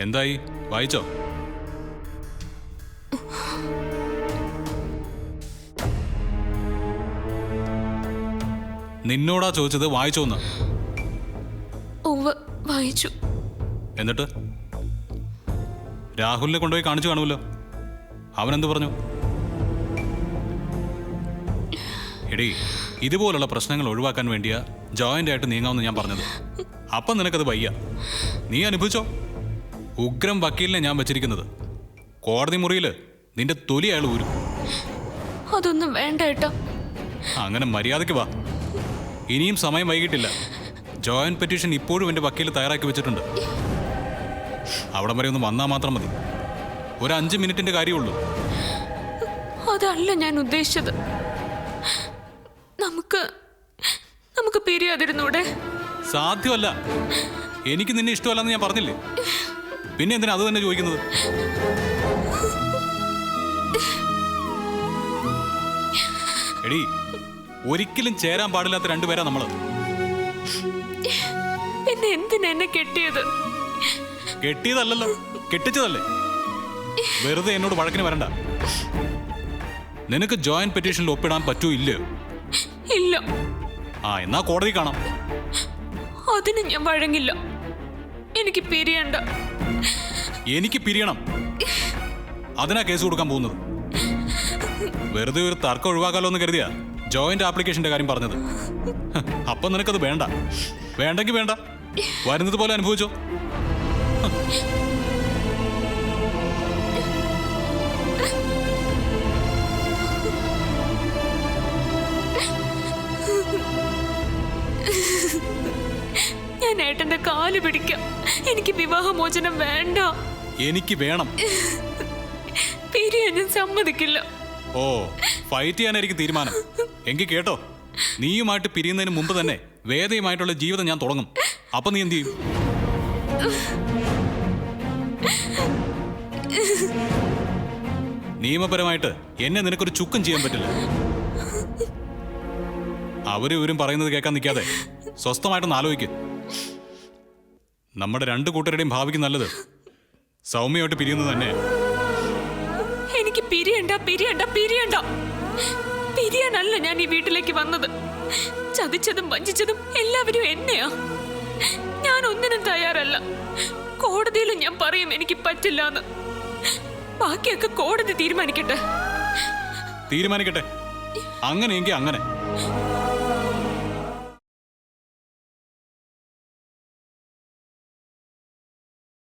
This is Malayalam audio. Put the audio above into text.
എന്തായി, വായിച്ചോ? നിന്നോടാ ചോദിച്ചത്, വായിച്ചോന്ന്. വായിച്ചു. എന്നിട്ട് രാഹുലിനെ കൊണ്ടുപോയി കാണിച്ചു കാണുമല്ലോ. അവനെന്ത് പറഞ്ഞു? എടീ, ഇതുപോലുള്ള പ്രശ്നങ്ങൾ ഒഴിവാക്കാൻ വേണ്ടിയാ ജോയിന്റ് ആയിട്ട് നീങ്ങാമെന്ന് ഞാൻ പറഞ്ഞത്. അപ്പം നിനക്കത് വയ്യ. നീ അനുഭവിച്ചോ. ഉഗ്രം വക്കീലിനെ ഞാൻ വെച്ചിരിക്കുന്നത്. കോടതി മുറിയിൽ നിന്റെ തൊലി അയാൾ ഊരും. അതൊന്നും വേണ്ട ഏട്ടാ. അങ്ങനെ മര്യാദയ്ക്ക് വാ. ഇനിയും സമയം വൈകിട്ടില്ല. ജോയിന്റ് പെറ്റീഷൻ ഇപ്പോഴും എൻ്റെ വക്കീൽ തയ്യാറാക്കി വെച്ചിട്ടുണ്ട്. അവിടം വരെ ഒന്ന് വന്നാൽ മാത്രം മതി. ഒരു 5 മിനിറ്റിന്റെ കാര്യമുള്ളൂ. അതല്ല ഞാൻ ഉദ്ദേശിച്ചത്. നമുക്ക് പിരിയാതിരുന്നൂടെ? സാധ്യമല്ല. എനിക്ക് നിന്നെ ഇഷ്ടമല്ലെന്ന് ഞാൻ പറഞ്ഞില്ലേ. പിന്നെ എന്തിനാ അത് തന്നെ ചോദിക്കുന്നത്? എടീ, ഒരിക്കലും ചേരാൻ പാടില്ലാത്ത രണ്ടുപേരാ നമ്മള്. പിന്നെ എന്തിനാ എന്നെ കെട്ടിയത്? കെട്ടിയതല്ലല്ലോ, കെട്ടിച്ചതല്ലേ. വെറുതെ എന്നോട് വഴക്കിന് വരണ്ട. നിനക്ക് ജോയിന്റ് പെറ്റീഷനിൽ ഒപ്പിടാൻ പറ്റൂ ഇല്ലയോ? ഇല്ല. എന്നാ കോടതി കാണാം. അതിന് ഞാൻ വഴങ്ങില്ല. എനിക്ക് പിരിയണ്ട. എനിക്ക് പിരിയണം. അതിനാ കേസ് കൊടുക്കാൻ പോകുന്നത്. വെറുതെ ഒരു തർക്കം ഒഴിവാക്കാലോ എന്ന് കരുതിയാ ജോയിന്റ് ആപ്ലിക്കേഷന്റെ കാര്യം പറഞ്ഞത്. അപ്പൊ നിനക്കത് വേണ്ട. വേണ്ടെങ്കിൽ വേണ്ട, വരുന്നത് പോലെ അനുഭവിച്ചോ. ഞാൻ ഏട്ടന്റെ കാല് പിടിക്കാം. എനിക്ക് വിവാഹമോചനം വേണ്ട. എനിക്ക് വേണം. പിരിയാൻ ഞാൻ സമ്മതിക്കില്ല. ഓ, ഫൈറ്റ് ചെയ്യാനായിരിക്കും തീരുമാനം. എങ്കിൽ കേട്ടോ, നീയുമായിട്ട് പിരിയുന്നതിന് മുമ്പ് തന്നെ വേദയുമായിട്ടുള്ള ജീവിതം ഞാൻ തുടങ്ങും. അപ്പൊ നീ എന്ത് ചെയ്യും? നിയമപരമായിട്ട് എന്നെ നിനക്കൊരു ചുക്കും ചെയ്യാൻ പറ്റില്ല. അവരും ഇവരും പറയുന്നത് കേൾക്കാൻ നിൽക്കാതെ സ്വസ്ഥമായിട്ടൊന്ന് ആലോചിക്ക്. നമ്മുടെ 2 കൂട്ടരുടെയും ഭാവിക്ക് നല്ലത് സൗമ്യമായിട്ട് പിരിയുന്നത് തന്നെ. എനിക്ക് പിരിയണ്ട, പിരിയണ്ട, പിരിയണ്ട. പിരിയാനല്ല ഞാൻ ഈ വീട്ടിലേക്ക് വന്നത്. ചതിച്ചതും വഞ്ചിച്ചതും എല്ലാവരും എന്നെയാ. ഞാൻ ഒന്നിനും തയ്യാറല്ല. കോടതിയിലും ഞാൻ പറയും എനിക്ക് പറ്റില്ലാന്ന്. ബാക്കിയൊക്കെ കോടതി തീരുമാനിക്കട്ടെ. തീരുമാനിക്കട്ടെ. അങ്ങനെയെങ്കിൽ അങ്ങനെ.